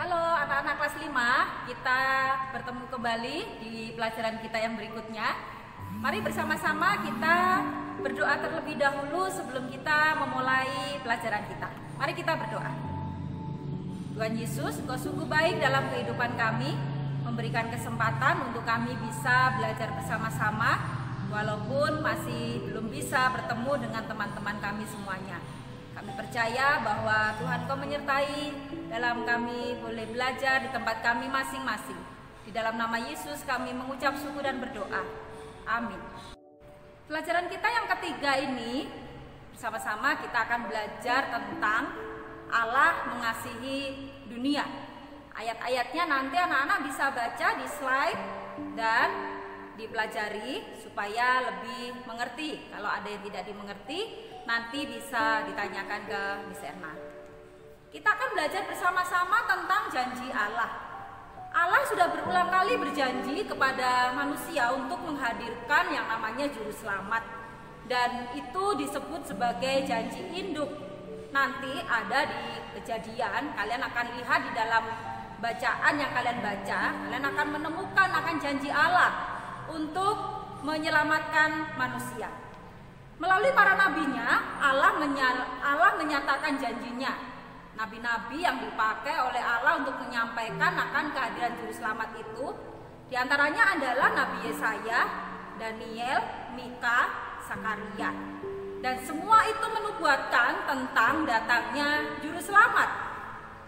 Halo anak-anak kelas 5, kita bertemu kembali di pelajaran kita yang berikutnya. Mari bersama-sama kita berdoa terlebih dahulu sebelum kita memulai pelajaran kita. Mari kita berdoa. Tuhan Yesus, Engkau sungguh baik dalam kehidupan kami, memberikan kesempatan untuk kami bisa belajar bersama-sama, walaupun masih belum bisa bertemu dengan teman-teman kami semuanya. Kami percaya bahwa Tuhan Kau menyertai dalam kami boleh belajar di tempat kami masing-masing. Di dalam nama Yesus kami mengucap syukur dan berdoa. Amin. Pelajaran kita yang ketiga ini, bersama-sama kita akan belajar tentang Allah mengasihi dunia. Ayat-ayatnya nanti anak-anak bisa baca di slide dan dipelajari supaya lebih mengerti. Kalau ada yang tidak dimengerti, nanti bisa ditanyakan ke Miss Erna. Kita akan belajar bersama-sama tentang janji Allah. Allah sudah berulang kali berjanji kepada manusia untuk menghadirkan yang namanya juru selamat. Dan itu disebut sebagai janji induk. Nanti ada di Kejadian, kalian akan lihat di dalam bacaan yang kalian baca, kalian akan menemukan akan janji Allah untuk menyelamatkan manusia. Melalui para nabinya, Allah menyatakan janjinya. Nabi-nabi yang dipakai oleh Allah untuk menyampaikan akan kehadiran juru selamat itu, diantaranya adalah Nabi Yesaya, Daniel, Mika, Zakaria. Dan semua itu menubuatkan tentang datangnya juru selamat.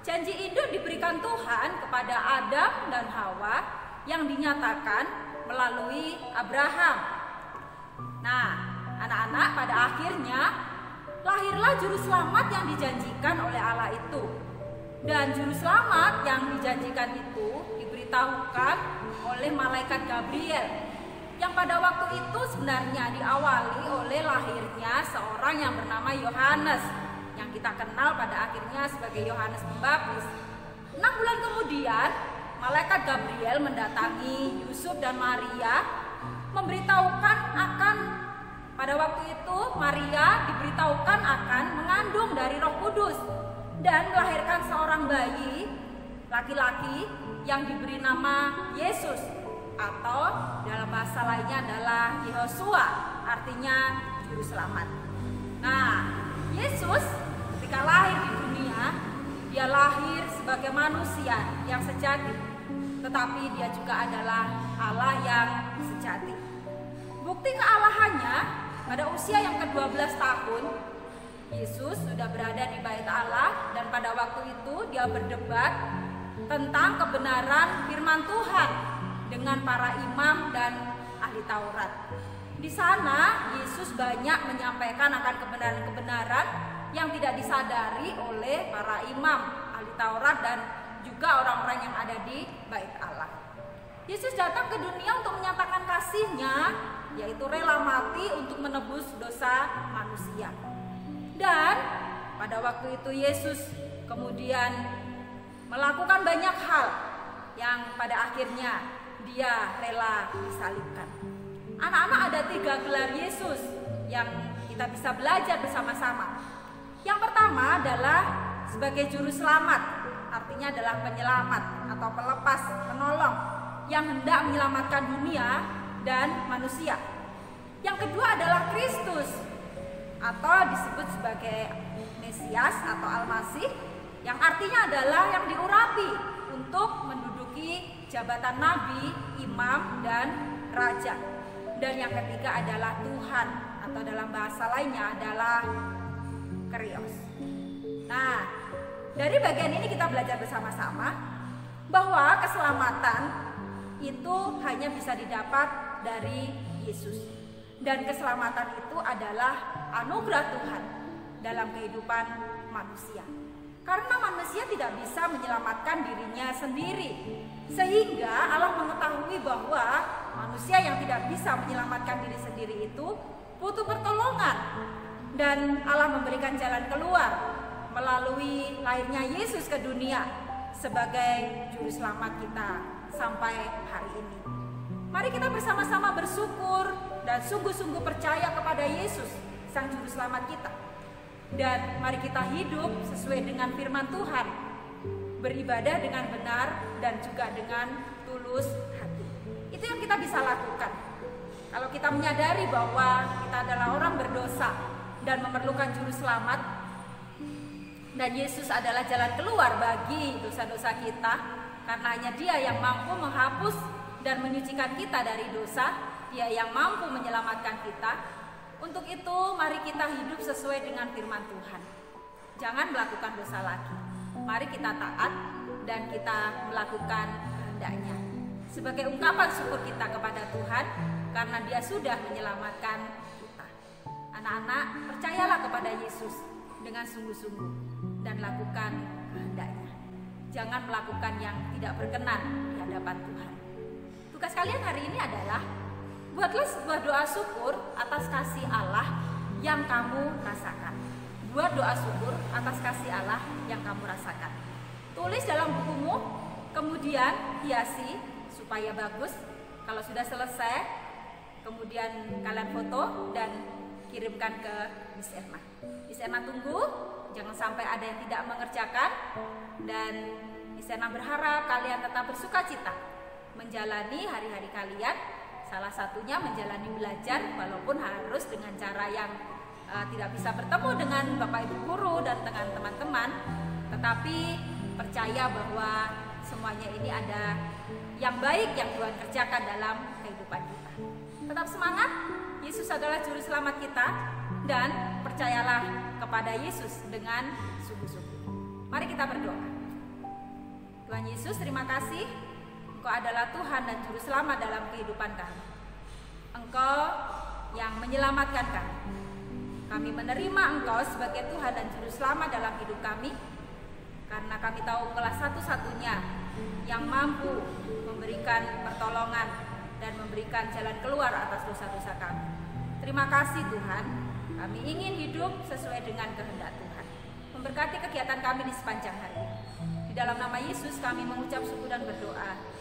Janji induk diberikan Tuhan kepada Adam dan Hawa yang dinyatakan melalui Abraham. Nah, anak-anak, pada akhirnya lahirlah juru selamat yang dijanjikan oleh Allah itu. Dan juru selamat yang dijanjikan itu diberitahukan oleh malaikat Gabriel, yang pada waktu itu sebenarnya diawali oleh lahirnya seorang yang bernama Yohanes, yang kita kenal pada akhirnya sebagai Yohanes Pembaptis. 6 bulan kemudian, malaikat Gabriel mendatangi Yusuf dan Maria, memberitahukan akan pada waktu itu Maria diberitahukan akan mengandung dari Roh Kudus dan melahirkan seorang bayi laki-laki yang diberi nama Yesus, atau dalam bahasa lainnya adalah Yehosua, artinya juru selamat. Nah, Yesus ketika lahir di dunia, dia lahir sebagai manusia yang sejati, tetapi dia juga adalah Allah yang sejati. Bukti kealahannya, pada usia yang ke-12 tahun, Yesus sudah berada di bait Allah, dan pada waktu itu dia berdebat tentang kebenaran firman Tuhan dengan para imam dan ahli Taurat. Di sana Yesus banyak menyampaikan akan kebenaran-kebenaran yang tidak disadari oleh para imam, ahli Taurat, dan juga orang-orang yang ada di bait Allah. Yesus datang ke dunia untuk menyatakan kasih-Nya, yaitu rela mati untuk menebus dosa manusia. Dan pada waktu itu Yesus kemudian melakukan banyak hal yang pada akhirnya dia rela disalibkan. Anak-anak, ada 3 gelar Yesus yang kita bisa belajar bersama-sama. Yang pertama adalah sebagai juru selamat, artinya adalah penyelamat atau pelepas, penolong yang hendak menyelamatkan dunia dan manusia. Yang kedua adalah Kristus, atau disebut sebagai Mesias atau Al-Masih, yang artinya adalah yang diurapi untuk menduduki jabatan nabi, imam, dan raja. Dan yang ketiga adalah Tuhan, atau dalam bahasa lainnya adalah Kyrios. Nah, dari bagian ini kita belajar bersama-sama bahwa keselamatan itu hanya bisa didapat dari Yesus. Dan keselamatan itu adalah anugerah Tuhan dalam kehidupan manusia. Karena manusia tidak bisa menyelamatkan dirinya sendiri, sehingga Allah mengetahui bahwa manusia yang tidak bisa menyelamatkan diri sendiri itu butuh pertolongan. Dan Allah memberikan jalan keluar melalui lahirnya Yesus ke dunia sebagai juru selamat kita sampai hari ini. Mari kita bersama-sama bersyukur dan sungguh-sungguh percaya kepada Yesus, Sang Juru Selamat kita. Dan mari kita hidup sesuai dengan firman Tuhan, beribadah dengan benar dan juga dengan tulus hati. Itu yang kita bisa lakukan. Kalau kita menyadari bahwa kita adalah orang berdosa dan memerlukan juru selamat, dan Yesus adalah jalan keluar bagi dosa-dosa kita, karena hanya Dia yang mampu menghapus dan menyucikan kita dari dosa, Dia yang mampu menyelamatkan kita. Untuk itu mari kita hidup sesuai dengan firman Tuhan. Jangan melakukan dosa lagi. Mari kita taat dan kita melakukan kehendak-Nya sebagai ungkapan syukur kita kepada Tuhan karena Dia sudah menyelamatkan kita. Anak-anak, percayalah kepada Yesus dengan sungguh-sungguh dan lakukan kehendak-Nya. Jangan melakukan yang tidak berkenan di hadapan Tuhan. Tugas kalian hari ini adalah buatlah sebuah doa syukur atas kasih Allah yang kamu rasakan. Buat doa syukur atas kasih Allah yang kamu rasakan. Tulis dalam bukumu, kemudian hiasi supaya bagus. Kalau sudah selesai, kemudian kalian foto dan kirimkan ke Miss Erna. Miss Erna tunggu, jangan sampai ada yang tidak mengerjakan. Dan Miss Erna berharap kalian tetap bersukacita menjalani hari-hari kalian. Salah satunya menjalani belajar walaupun harus dengan cara yang tidak bisa bertemu dengan Bapak Ibu guru dan dengan teman-teman, tetapi percaya bahwa semuanya ini ada yang baik yang Tuhan kerjakan dalam kehidupan kita. Tetap semangat, Yesus adalah juru selamat kita, dan percayalah kepada Yesus dengan sungguh-sungguh. Mari kita berdoa. Tuhan Yesus, terima kasih, Engkau adalah Tuhan dan juru selamat dalam kehidupan kami. Engkau yang menyelamatkan kami. Kami menerima Engkau sebagai Tuhan dan juru selamat dalam hidup kami, karena kami tahu Engkaulah satu-satunya yang mampu memberikan pertolongan dan memberikan jalan keluar atas dosa-dosa kami. Terima kasih Tuhan, kami ingin hidup sesuai dengan kehendak Tuhan. Memberkati kegiatan kami di sepanjang hari. Di dalam nama Yesus kami mengucap syukur dan berdoa.